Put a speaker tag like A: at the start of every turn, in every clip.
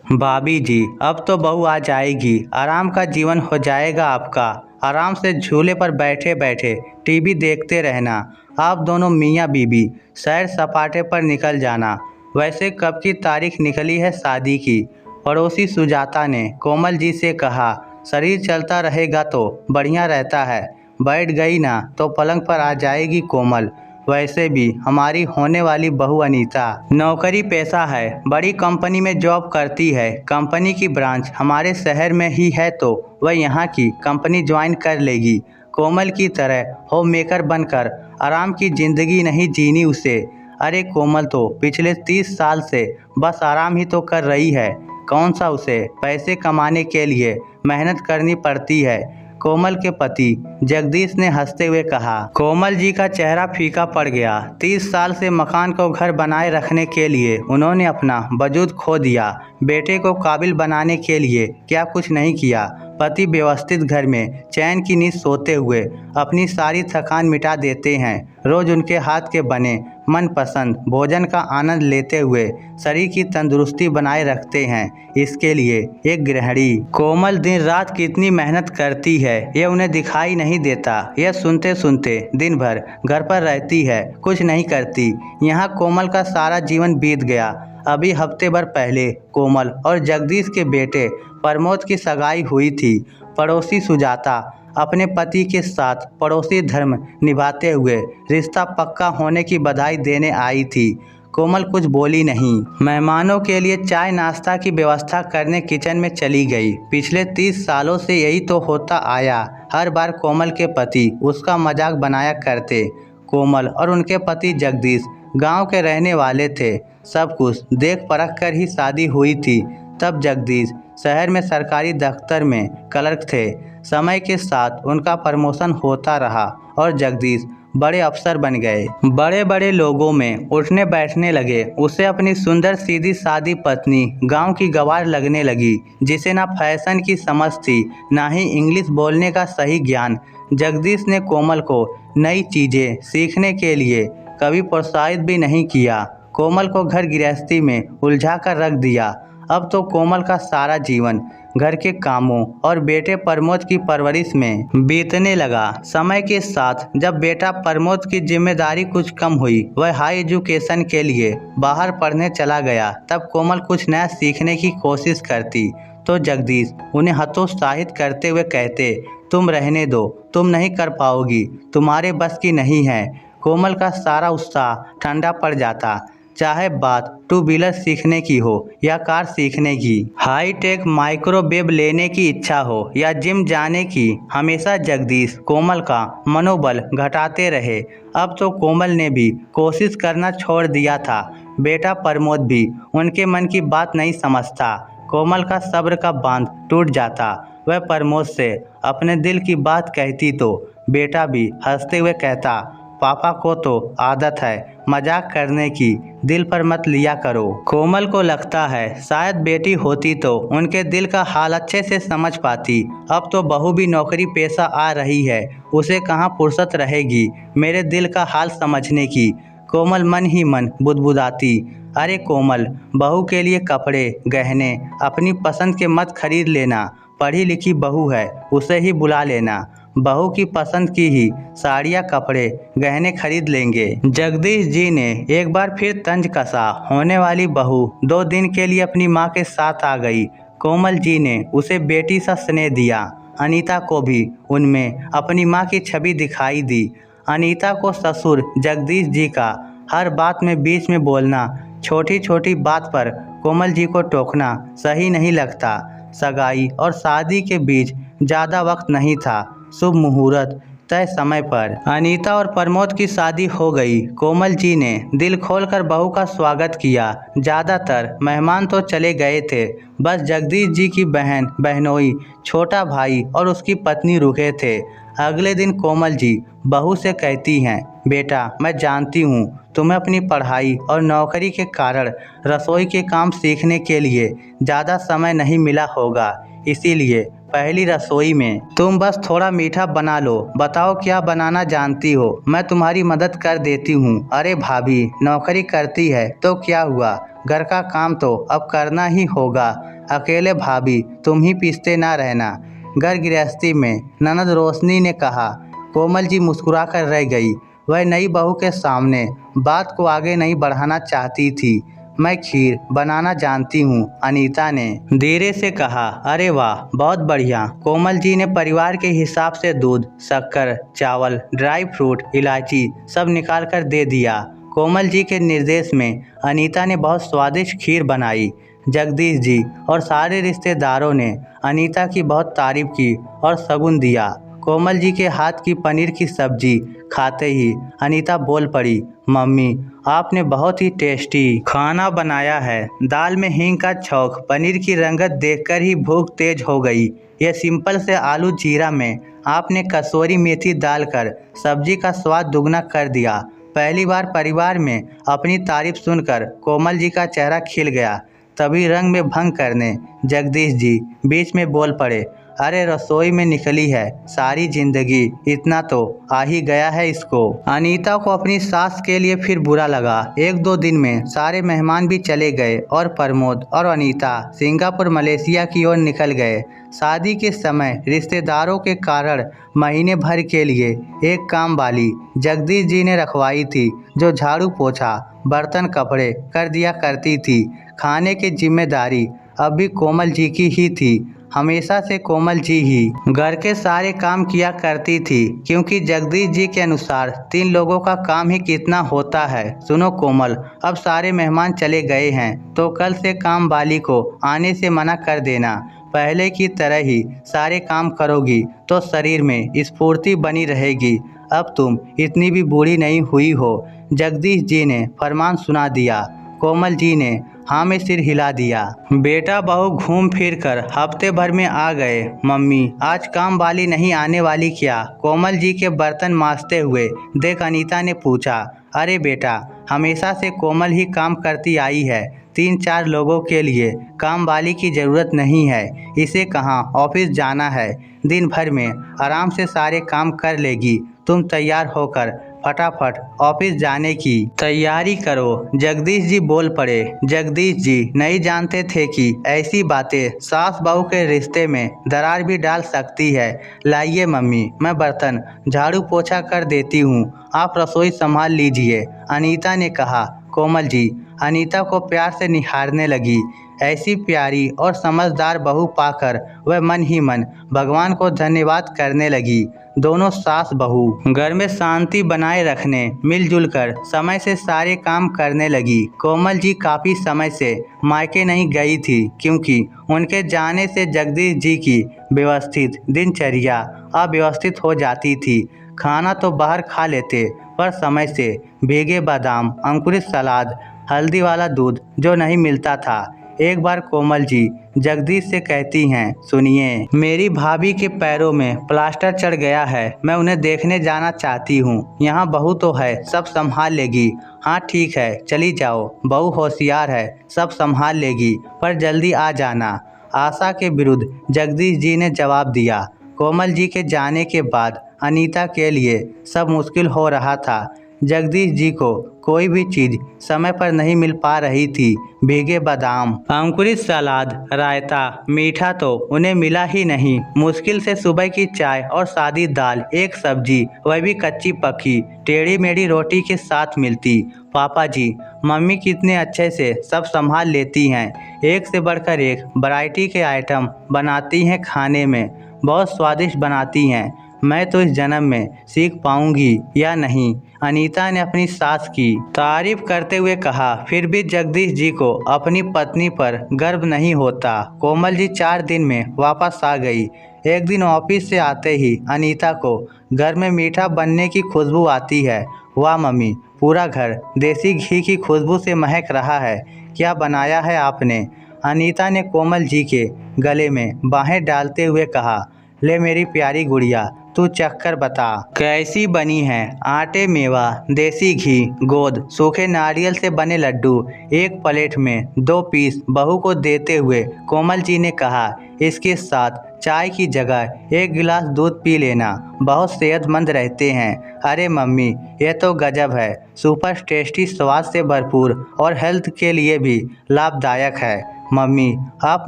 A: भाभी जी, अब तो बहू आ जाएगी, आराम का जीवन हो जाएगा आपका। आराम से झूले पर बैठे बैठे टीवी देखते रहना। आप दोनों मियाँ बीबी सैर सपाटे पर निकल जाना। वैसे कब की तारीख निकली है शादी की? पड़ोसी सुजाता ने कोमल जी से कहा। शरीर चलता रहेगा तो बढ़िया रहता है। बैठ गई ना तो पलंग पर आ जाएगी कोमल। वैसे भी हमारी होने वाली बहू अनीता नौकरी पेशा है, बड़ी कंपनी में जॉब करती है। कंपनी की ब्रांच हमारे शहर में ही है तो वह यहाँ की कंपनी ज्वाइन कर लेगी। कोमल की तरह होम मेकर बनकर आराम की जिंदगी नहीं जीनी उसे। अरे कोमल तो पिछले 30 साल से बस आराम ही तो कर रही है। कौन सा उसे पैसे कमाने के लिए मेहनत करनी पड़ती है। कोमल के पति जगदीश ने हंसते हुए कहा। कोमल जी का चेहरा फीका पड़ गया। 30 साल से मकान को घर बनाए रखने के लिए उन्होंने अपना वजूद खो दिया। बेटे को काबिल बनाने के लिए क्या कुछ नहीं किया। पति व्यवस्थित घर में चैन की नींद सोते हुए अपनी सारी थकान मिटा देते हैं। रोज उनके हाथ के बने मनपसंद भोजन का आनंद लेते हुए शरीर की तंदुरुस्ती बनाए रखते हैं। इसके लिए एक गृहिणी कोमल दिन रात कितनी मेहनत करती है यह उन्हें दिखाई नहीं देता। यह सुनते सुनते दिन भर घर पर रहती है, कुछ नहीं करती। यहाँ कोमल का सारा जीवन बीत गया। अभी हफ्ते भर पहले कोमल और जगदीश के बेटे प्रमोद की सगाई हुई थी। पड़ोसी सुजाता अपने पति के साथ पड़ोसी धर्म निभाते हुए रिश्ता पक्का होने की बधाई देने आई थी। कोमल कुछ बोली नहीं। मेहमानों के लिए चाय नाश्ता की व्यवस्था करने किचन में चली गई। पिछले 30 सालों से यही तो होता आया। हर बार कोमल के पति उसका मजाक बनाया करते। कोमल और उनके पति जगदीश गांव के रहने वाले थे। सब कुछ देख परख कर ही शादी हुई थी। तब जगदीश शहर में सरकारी दफ्तर में क्लर्क थे। समय के साथ उनका प्रमोशन होता रहा और जगदीश बड़े अफसर बन गए। बड़े बड़े लोगों में उठने बैठने लगे। उसे अपनी सुंदर सीधी सादी पत्नी गांव की गवार लगने लगी, जिसे ना फैशन की समझ थी ना ही इंग्लिश बोलने का सही ज्ञान। जगदीश ने कोमल को नई चीज़ें सीखने के लिए कभी प्रोत्साहित भी नहीं किया। कोमल को घर गृहस्थी में उलझा कर रख दिया। अब तो कोमल का सारा जीवन घर के कामों और बेटे प्रमोद की परवरिश में बीतने लगा। समय के साथ जब बेटा प्रमोद की जिम्मेदारी कुछ कम हुई, वह हाई एजुकेशन के लिए बाहर पढ़ने चला गया, तब कोमल कुछ नया सीखने की कोशिश करती तो जगदीश उन्हें हतोत्साहित करते हुए कहते, तुम रहने दो, तुम नहीं कर पाओगी, तुम्हारे बस की नहीं है। कोमल का सारा उत्साह ठंडा पड़ जाता। चाहे बात टू व्हीलर सीखने की हो या कार सीखने की, हाई टेक माइक्रोवेव लेने की इच्छा हो या जिम जाने की, हमेशा जगदीश कोमल का मनोबल घटाते रहे। अब तो कोमल ने भी कोशिश करना छोड़ दिया था। बेटा प्रमोद भी उनके मन की बात नहीं समझता। कोमल का सब्र का बांध टूट जाता। वह प्रमोद से अपने दिल की बात कहती तो बेटा भी हंसते हुए कहता, पापा को तो आदत है मजाक करने की, दिल पर मत लिया करो। कोमल को लगता है शायद बेटी होती तो उनके दिल का हाल अच्छे से समझ पाती। अब तो बहू भी नौकरी पेशा आ रही है, उसे कहाँ फुर्सत रहेगी मेरे दिल का हाल समझने की। कोमल मन ही मन बुदबुदाती, अरे कोमल, बहू के लिए कपड़े गहने अपनी पसंद के मत खरीद लेना। पढ़ी लिखी बहू है, उसे ही बुला लेना। बहू की पसंद की ही साड़ियाँ कपड़े गहने खरीद लेंगे। जगदीश जी ने एक बार फिर तंज कसा। होने वाली बहू 2 दिन के लिए अपनी माँ के साथ आ गई। कोमल जी ने उसे बेटी सा स्नेह दिया। अनीता को भी उनमें अपनी माँ की छवि दिखाई दी। अनीता को ससुर जगदीश जी का हर बात में बीच में बोलना, छोटी छोटी बात पर कोमल जी को टोकना सही नहीं लगता। सगाई और शादी के बीच ज़्यादा वक्त नहीं था। शुभ मुहूर्त तय समय पर अनीता और प्रमोद की शादी हो गई। कोमल जी ने दिल खोलकर बहू का स्वागत किया। ज़्यादातर मेहमान तो चले गए थे, बस जगदीश जी की बहन बहनोई, छोटा भाई और उसकी पत्नी रुके थे। अगले दिन कोमल जी बहू से कहती हैं, बेटा मैं जानती हूँ तुम्हें अपनी पढ़ाई और नौकरी के कारण रसोई के काम सीखने के लिए ज़्यादा समय नहीं मिला होगा, इसीलिए पहली रसोई में तुम बस थोड़ा मीठा बना लो। बताओ क्या बनाना जानती हो, मैं तुम्हारी मदद कर देती हूँ। अरे भाभी, नौकरी करती है तो क्या हुआ, घर का काम तो अब करना ही होगा। अकेले भाभी तुम ही पीसते ना रहना। घर गृहस्थी में ननद रोशनी ने कहा। कोमल जी मुस्कुरा कर रह गई। वह नई बहू के सामने बात को आगे नहीं बढ़ाना चाहती थी। मैं खीर बनाना जानती हूँ, अनीता ने धीरे से कहा। अरे वाह, बहुत बढ़िया। कोमल जी ने परिवार के हिसाब से दूध, शक्कर, चावल, ड्राई फ्रूट, इलायची सब निकाल कर दे दिया। कोमल जी के निर्देश में अनीता ने बहुत स्वादिष्ट खीर बनाई। जगदीश जी और सारे रिश्तेदारों ने अनीता की बहुत तारीफ की और शगुन दिया। कोमल जी के हाथ की पनीर की सब्जी खाते ही अनीता बोल पड़ी, मम्मी आपने बहुत ही टेस्टी खाना बनाया है। दाल में हींग का छौंक, पनीर की रंगत देखकर ही भूख तेज हो गई। यह सिंपल से आलू जीरा में आपने कसूरी मेथी डालकर सब्जी का स्वाद दुगना कर दिया। पहली बार परिवार में अपनी तारीफ सुनकर कोमल जी का चेहरा खिल गया। तभी रंग में भंग करने जगदीश जी बीच में बोल पड़े, अरे रसोई में निकली है सारी जिंदगी, इतना तो आ ही गया है इसको। अनीता को अपनी सास के लिए फिर बुरा लगा। 1-2 दिन में सारे मेहमान भी चले गए और प्रमोद और अनीता सिंगापुर मलेशिया की ओर निकल गए। शादी के समय रिश्तेदारों के कारण महीने भर के लिए एक काम वाली जगदीश जी ने रखवाई थी, जो झाड़ू पोछा बर्तन कपड़े कर दिया करती थी। खाने की जिम्मेदारी अब भी कोमल जी की ही थी। हमेशा से कोमल जी ही घर के सारे काम किया करती थी, क्योंकि जगदीश जी के अनुसार 3 लोगों का काम ही कितना होता है। सुनो कोमल, अब सारे मेहमान चले गए हैं तो कल से काम वाली को आने से मना कर देना। पहले की तरह ही सारे काम करोगी तो शरीर में स्फूर्ति बनी रहेगी। अब तुम इतनी भी बूढ़ी नहीं हुई हो। जगदीश जी ने फरमान सुना दिया। कोमल जी ने हाँ में सिर हिला दिया। बेटा बहू घूम फिर कर हफ्ते भर में आ गए। मम्मी आज काम वाली नहीं आने वाली क्या? कोमल जी के बर्तन मांजते हुए देख अनीता ने पूछा। अरे बेटा, हमेशा से कोमल ही काम करती आई है। 3-4 लोगों के लिए काम वाली की ज़रूरत नहीं है। इसे कहाँ ऑफिस जाना है, दिन भर में आराम से सारे काम कर लेगी। तुम तैयार होकर फटाफट ऑफिस जाने की तैयारी करो। जगदीश जी बोल पड़े। जगदीश जी नहीं जानते थे कि ऐसी बातें सास बहू के रिश्ते में दरार भी डाल सकती है। लाइए मम्मी, मैं बर्तन झाड़ू पोछा कर देती हूँ, आप रसोई संभाल लीजिए, अनीता ने कहा। कोमल जी अनीता को प्यार से निहारने लगी। ऐसी प्यारी और समझदार बहू पाकर वह मन ही मन भगवान को धन्यवाद करने लगी। दोनों सास बहू घर में शांति बनाए रखने मिलजुल कर समय से सारे काम करने लगी। कोमल जी काफ़ी समय से मायके नहीं गई थी, क्योंकि उनके जाने से जगदीश जी की व्यवस्थित दिनचर्या अव्यवस्थित हो जाती थी। खाना तो बाहर खा लेते, पर समय से भीगे बादाम, अंकुरित सलाद, हल्दी वाला दूध जो नहीं मिलता था। एक बार कोमल जी जगदीश से कहती हैं, सुनिए, मेरी भाभी के पैरों में प्लास्टर चढ़ गया है, मैं उन्हें देखने जाना चाहती हूँ। यहाँ बहू तो है, सब संभाल लेगी। हाँ ठीक है, चली जाओ, बहू होशियार है, सब संभाल लेगी, पर जल्दी आ जाना। आशा के विरुद्ध जगदीश जी ने जवाब दिया। कोमल जी के जाने के बाद अनीता के लिए सब मुश्किल हो रहा था। जगदीश जी को कोई भी चीज़ समय पर नहीं मिल पा रही थी। भीगे बादाम, अंकुरित सलाद, रायता, मीठा तो उन्हें मिला ही नहीं। मुश्किल से सुबह की चाय और सादी दाल, एक सब्जी, वह भी कच्ची पक्की, टेढ़ी मेढ़ी रोटी के साथ मिलती। पापा जी, मम्मी कितने अच्छे से सब संभाल लेती हैं, एक से बढ़कर एक वैरायटी के आइटम बनाती हैं, खाने में बहुत स्वादिष्ट बनाती हैं। मैं तो इस जन्म में सीख पाऊंगी या नहीं, अनीता ने अपनी सास की तारीफ करते हुए कहा। फिर भी जगदीश जी को अपनी पत्नी पर गर्व नहीं होता। कोमल जी 4 दिन में वापस आ गई। एक दिन ऑफिस से आते ही अनीता को घर में मीठा बनने की खुशबू आती है। वाह मम्मी, पूरा घर देसी घी की खुशबू से महक रहा है, क्या बनाया है आपने? अनीता ने कोमल जी के गले में बाहें डालते हुए कहा। ले मेरी प्यारी गुड़िया, तू चखकर बता कैसी बनी है। आटे, मेवा, देसी घी, गोद, सूखे नारियल से बने लड्डू एक प्लेट में 2 पीस बहू को देते हुए कोमल जी ने कहा। इसके साथ चाय की जगह 1 गिलास दूध पी लेना, बहुत सेहतमंद रहते हैं। अरे मम्मी, यह तो गजब है, सुपर टेस्टी, स्वाद से भरपूर और हेल्थ के लिए भी लाभदायक है। मम्मी आप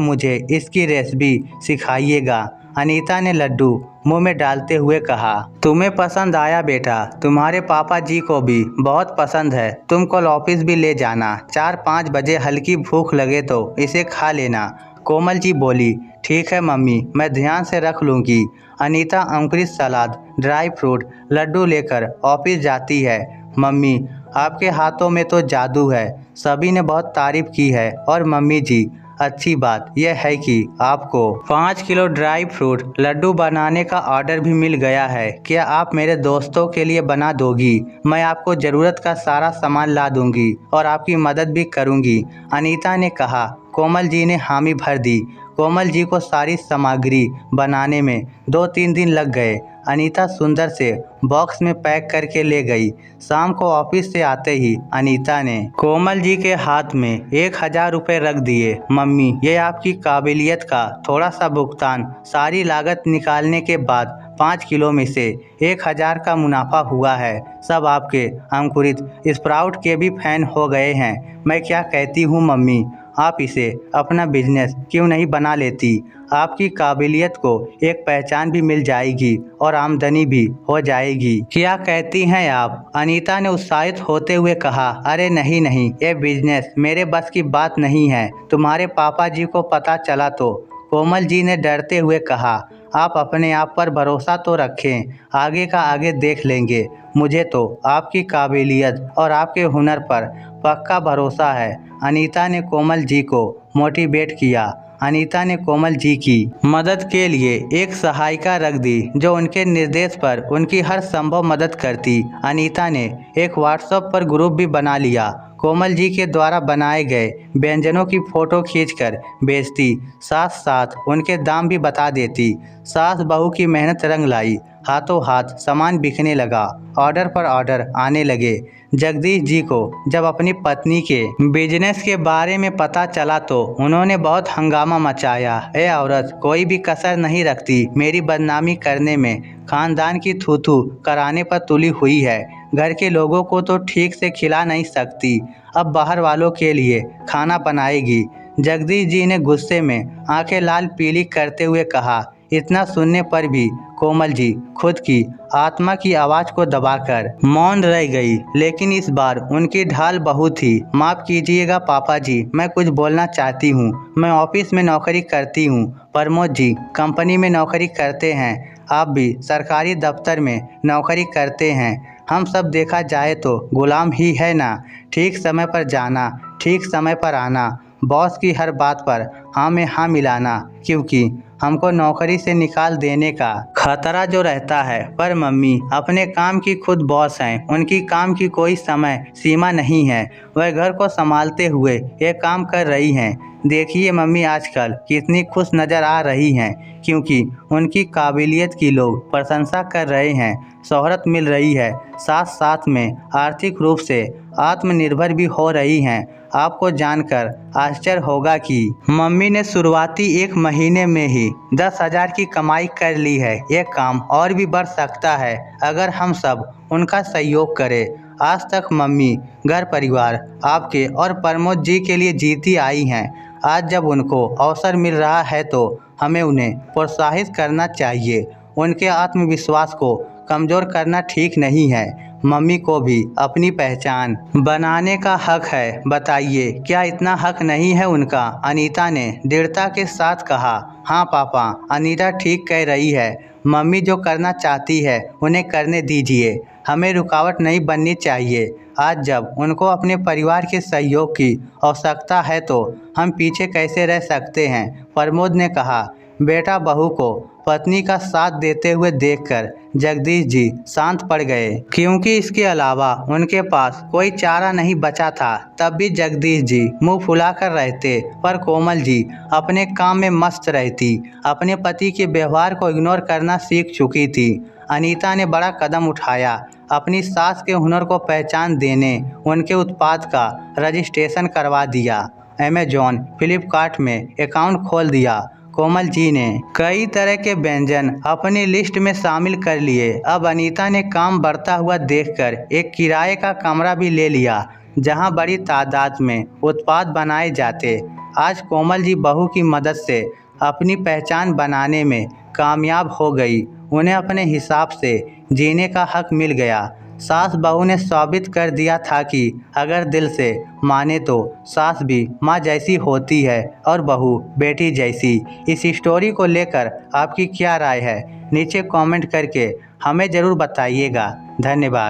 A: मुझे इसकी रेसिपी सिखाइएगा। अनीता ने लड्डू मुंह में डालते हुए कहा। तुम्हें पसंद आया बेटा, तुम्हारे पापा जी को भी बहुत पसंद है। तुम कल ऑफिस भी ले जाना। 4-5 बजे हल्की भूख लगे तो इसे खा लेना। कोमल जी बोली। ठीक है मम्मी, मैं ध्यान से रख लूँगी। अनीता अंकुरित सलाद, ड्राई फ्रूट, लड्डू लेकर ऑफिस जाती है। मम्मी आपके हाथों में तो जादू है। सभी ने बहुत तारीफ की है। और मम्मी जी अच्छी बात यह है कि आपको 5 किलो ड्राई फ्रूट लड्डू बनाने का ऑर्डर भी मिल गया है। क्या आप मेरे दोस्तों के लिए बना दोगी? मैं आपको ज़रूरत का सारा सामान ला दूंगी और आपकी मदद भी करूंगी। अनीता ने कहा। कोमल जी ने हामी भर दी। कोमल जी को सारी सामग्री बनाने में 2-3 दिन लग गए। अनीता सुंदर से बॉक्स में पैक करके ले गई। शाम को ऑफिस से आते ही अनीता ने कोमल जी के हाथ में 1000 रुपये रख दिए। मम्मी ये आपकी काबिलियत का थोड़ा सा भुगतान। सारी लागत निकालने के बाद 5 किलो में से 1000 का मुनाफा हुआ है। सब आपके अंकुरित स्प्राउट के भी फैन हो गए हैं। मैं क्या कहती हूँ मम्मी, आप इसे अपना बिजनेस क्यों नहीं बना लेती? आपकी काबिलियत को एक पहचान भी मिल जाएगी और आमदनी भी हो जाएगी। क्या कहती हैं आप? अनीता ने उत्साहित होते हुए कहा। अरे नहीं नहीं, ये बिजनेस मेरे बस की बात नहीं है। तुम्हारे पापा जी को पता चला तो? कोमल जी ने डरते हुए कहा। आप अपने आप पर भरोसा तो रखें, आगे का आगे देख लेंगे। मुझे तो आपकी काबिलियत और आपके हुनर पर पक्का भरोसा है। अनीता ने कोमल जी को मोटिवेट किया। अनीता ने कोमल जी की मदद के लिए एक सहायिका रख दी जो उनके निर्देश पर उनकी हर संभव मदद करती। अनीता ने एक व्हाट्सएप पर ग्रुप भी बना लिया। कोमल जी के द्वारा बनाए गए व्यंजनों की फ़ोटो खींचकर भेजती, साथ साथ उनके दाम भी बता देती। सास बहू की मेहनत रंग लाई। हाथों हाथ सामान बिकने लगा। ऑर्डर पर ऑर्डर आने लगे। जगदीश जी को जब अपनी पत्नी के बिजनेस के बारे में पता चला तो उन्होंने बहुत हंगामा मचाया। ए औरत, कोई भी कसर नहीं रखती मेरी बदनामी करने में। खानदान की थू-थू कराने पर तुली हुई है। घर के लोगों को तो ठीक से खिला नहीं सकती, अब बाहर वालों के लिए खाना बनाएगी। जगदीश जी ने गुस्से में आंखें लाल पीली करते हुए कहा। इतना सुनने पर भी कोमल जी खुद की आत्मा की आवाज़ को दबाकर मौन रह गई। लेकिन इस बार उनकी ढाल बहुत थी। माफ़ कीजिएगा पापा जी, मैं कुछ बोलना चाहती हूँ। मैं ऑफिस में नौकरी करती हूँ। प्रमोद जी कंपनी में नौकरी करते हैं। आप भी सरकारी दफ्तर में नौकरी करते हैं। हम सब देखा जाए तो गुलाम ही है ना। ठीक समय पर जाना, ठीक समय पर आना, बॉस की हर बात पर हाँ में हाँ मिलाना, क्योंकि हमको नौकरी से निकाल देने का खतरा जो रहता है। पर मम्मी अपने काम की खुद बॉस हैं। उनकी काम की कोई समय सीमा नहीं है। वह घर को संभालते हुए ये काम कर रही हैं। देखिए मम्मी आजकल कितनी खुश नज़र आ रही हैं, क्योंकि उनकी काबिलियत की लोग प्रशंसा कर रहे हैं। शोहरत मिल रही है, साथ साथ में आर्थिक रूप से आत्मनिर्भर भी हो रही हैं। आपको जानकर आश्चर्य होगा कि मम्मी ने शुरुआती 1 महीने में ही 10,000 की कमाई कर ली है। ये काम और भी बढ़ सकता है अगर हम सब उनका सहयोग करें। आज तक मम्मी घर परिवार आपके और प्रमोद जी के लिए जीती आई हैं। आज जब उनको अवसर मिल रहा है तो हमें उन्हें प्रोत्साहित करना चाहिए। उनके आत्मविश्वास को कमज़ोर करना ठीक नहीं है। मम्मी को भी अपनी पहचान बनाने का हक है। बताइए क्या इतना हक नहीं है उनका? अनीता ने दृढ़ता के साथ कहा। हाँ पापा, अनीता ठीक कह रही है। मम्मी जो करना चाहती है उन्हें करने दीजिए। हमें रुकावट नहीं बननी चाहिए। आज जब उनको अपने परिवार के सहयोग की आवश्यकता है तो हम पीछे कैसे रह सकते हैं? प्रमोद ने कहा। बेटा बहू को पत्नी का साथ देते हुए देखकर जगदीश जी शांत पड़ गए, क्योंकि इसके अलावा उनके पास कोई चारा नहीं बचा था। तब भी जगदीश जी मुंह फुलाकर रहते, पर कोमल जी अपने काम में मस्त रहती। अपने पति के व्यवहार को इग्नोर करना सीख चुकी थी। अनीता ने बड़ा कदम उठाया। अपनी सास के हुनर को पहचान देने उनके उत्पाद का रजिस्ट्रेशन करवा दिया। अमेजॉन, फ्लिपकार्ट में अकाउंट खोल दिया। कोमल जी ने कई तरह के व्यंजन अपनी लिस्ट में शामिल कर लिए। अब अनीता ने काम बढ़ता हुआ देखकर एक किराए का कमरा भी ले लिया। जहां बड़ी तादाद में उत्पाद बनाए जाते। आज कोमल जी बहू की मदद से अपनी पहचान बनाने में कामयाब हो गई। उन्हें अपने हिसाब से जीने का हक मिल गया। सास बहू ने साबित कर दिया था कि अगर दिल से माने तो सास भी माँ जैसी होती है और बहू बेटी जैसी। इस स्टोरी को लेकर आपकी क्या राय है, नीचे कमेंट करके हमें ज़रूर बताइएगा। धन्यवाद।